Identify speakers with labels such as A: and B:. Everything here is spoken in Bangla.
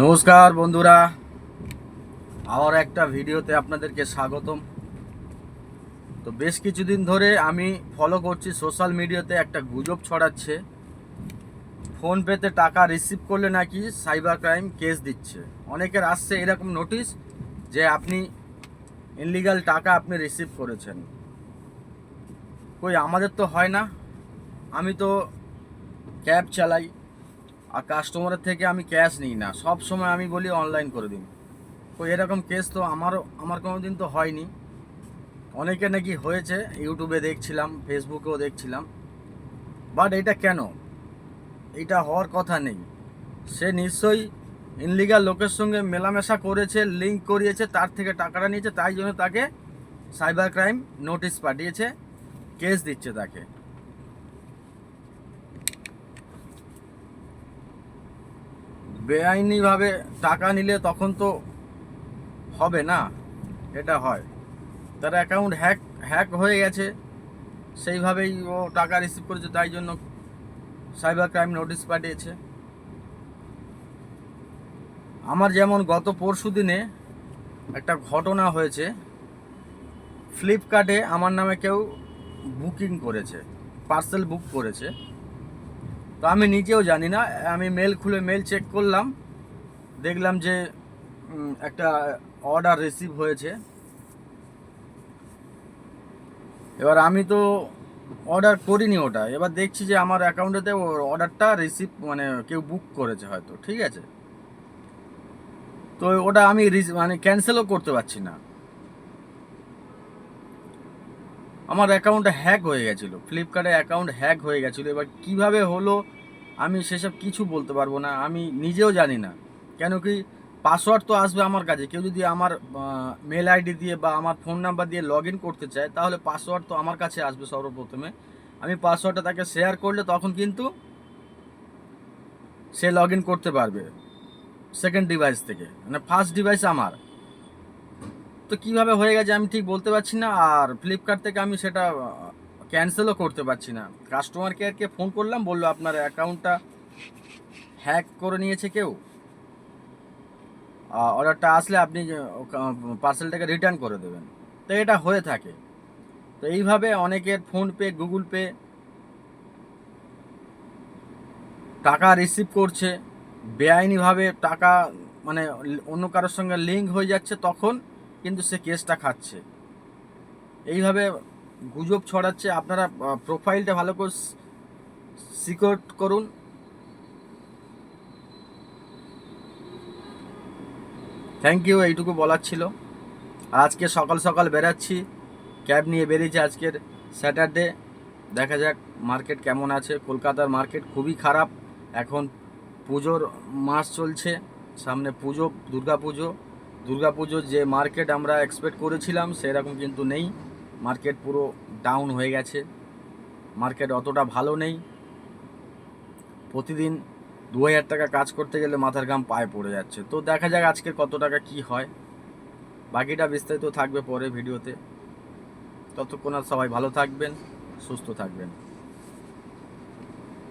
A: নমস্কার বন্ধুরা, আবার একটা ভিডিওতে আপনাদেরকে স্বাগতম। তো বেশ কিছুদিন ধরে আমি ফলো করছি, সোশ্যাল মিডিয়াতে একটা গুজব ছড়াচ্ছে ফোনপেতে টাকা রিসিভ করলে নাকি সাইবার ক্রাইম কেস দিচ্ছে। অনেকের আসছে এরকম নোটিশ যে আপনি ইনলিগাল টাকা আপনি রিসিভ করেছেন। কই আমাদের তো হয় না, আমি তো ক্যাব চালাই আর কাস্টমারের থেকে আমি ক্যাশ নিই না, সব সময় আমি বলি অনলাইন করে দিন। তো এরকম কেস তো আমার কোনো দিন তো হয়নি। অনেকে নাকি হয়েছে, ইউটিউবে দেখছিলাম, ফেসবুকেও দেখছিলাম। বাট এটা কেন? এটা হওয়ার কথা নেই। সে নিশ্চয়ই ইনলিগাল লোকের সঙ্গে মেলামেশা করেছে, লিঙ্ক করিয়েছে, তার থেকে টাকাটা নিয়েছে, তাই জন্য তাকে সাইবার ক্রাইম নোটিশ পাঠিয়েছে, কেস দিচ্ছে তাকে। বেআইনিভাবে টাকা নিলে তখন তো হবে না, এটা হয় তার অ্যাকাউন্ট হ্যাক হয়ে গেছে, সেইভাবেই ও টাকা রিসিভ করেছে, তাই জন্য সাইবার ক্রাইম নোটিশ পাঠিয়েছে। আমার যেমন গত পরশু দিনে একটা ঘটনা হয়েছে, ফ্লিপকার্টে আমার নামে কেউ বুকিং করেছে, পার্সেল বুক করেছে। তো আমি নিজেও জানি না, আমি মেল খুলে মেল চেক করলাম, দেখলাম যে একটা অর্ডার রিসিভ হয়েছে। এবার আমি তো অর্ডার করিনি ওটা, এবার দেখছি যে আমার অ্যাকাউন্টেতে অর্ডারটা রিসিভ মানে কেউ বুক করেছে হয়তো, ঠিক আছে। তো ওটা আমি মানে ক্যান্সেলও করতে পারছি না, আমার অ্যাকাউন্টটা হ্যাক হয়ে গেছিলো, ফ্লিপকার্টে অ্যাকাউন্ট হ্যাক হয়ে গেছিলো। এবার কিভাবে হলো আমি সেসব কিছু বলতে পারবো না, আমি নিজেও জানি না। কেন কি, পাসওয়ার্ড তো আসবে আমার কাছে, কেউ যদি আমার মেল আইডি দিয়ে বা আমার ফোন নাম্বার দিয়ে লগ ইন করতে চায়, তাহলে পাসওয়ার্ড তো আমার কাছে আসবে সর্বপ্রথমে। আমি পাসওয়ার্ডটা তাকে শেয়ার করলে তখন কিন্তু সে লগ ইন করতে পারবে সেকেন্ড ডিভাইস থেকে, মানে ফার্স্ট ডিভাইস আমার। তো কিভাবে হয়ে গেছে আমি ঠিক বলতে পারছি না। আর ফ্লিপকার্ট থেকে আমি সেটা ক্যান্সেলও করতে পারছি না। কাস্টমার কেয়ারকে ফোন করলাম, বললো আপনার অ্যাকাউন্টটা হ্যাক করে নিয়েছে কেউ, অর্ডারটা আসলে আপনি পার্সেলটাকে রিটার্ন করে দেবেন। তো এটা হয়ে থাকে। তো এইভাবে অনেকের ফোনপে, গুগল পে টাকা রিসিভ করছে, বেআইনিভাবে টাকা মানে অন্য কারোর সঙ্গে লিঙ্ক হয়ে যাচ্ছে, তখন কিন্তু সে কেসটা খাচ্ছে। এইভাবে গুজব ছড়াচ্ছে। আপনারা প্রোফাইলটা ভালো করে সিকিউর করুন। থ্যাংক ইউ, এইটুকু বলার ছিল। আজকে সকাল সকাল বেরাচ্ছি, ক্যাব নিয়ে বেরিয়েছি, আজকের স্যাটারডে। দেখা যাক মার্কেট কেমন আছে। কলকাতার মার্কেট খুবই খারাপ এখন, পুজোর মাস চলছে, সামনে পুজো, দুর্গাপুজোর যে মার্কেট আমরা এক্সপেক্ট করেছিলাম সেরকম কিন্তু নেই। মার্কেট পুরো ডাউন হয়ে গেছে, মার্কেট অতটা ভালো নেই। প্রতিদিন 2000 টাকা কাজ করতে গেলে মাথার ঘাম পায়ে পড়ে যাচ্ছে। তো দেখা যাক আজকে কত টাকা কি হয়, বাকিটা বিস্তারিত থাকবে পরে ভিডিওতে। ততক্ষণ আর সবাই ভালো থাকবেন, সুস্থ থাকবেন।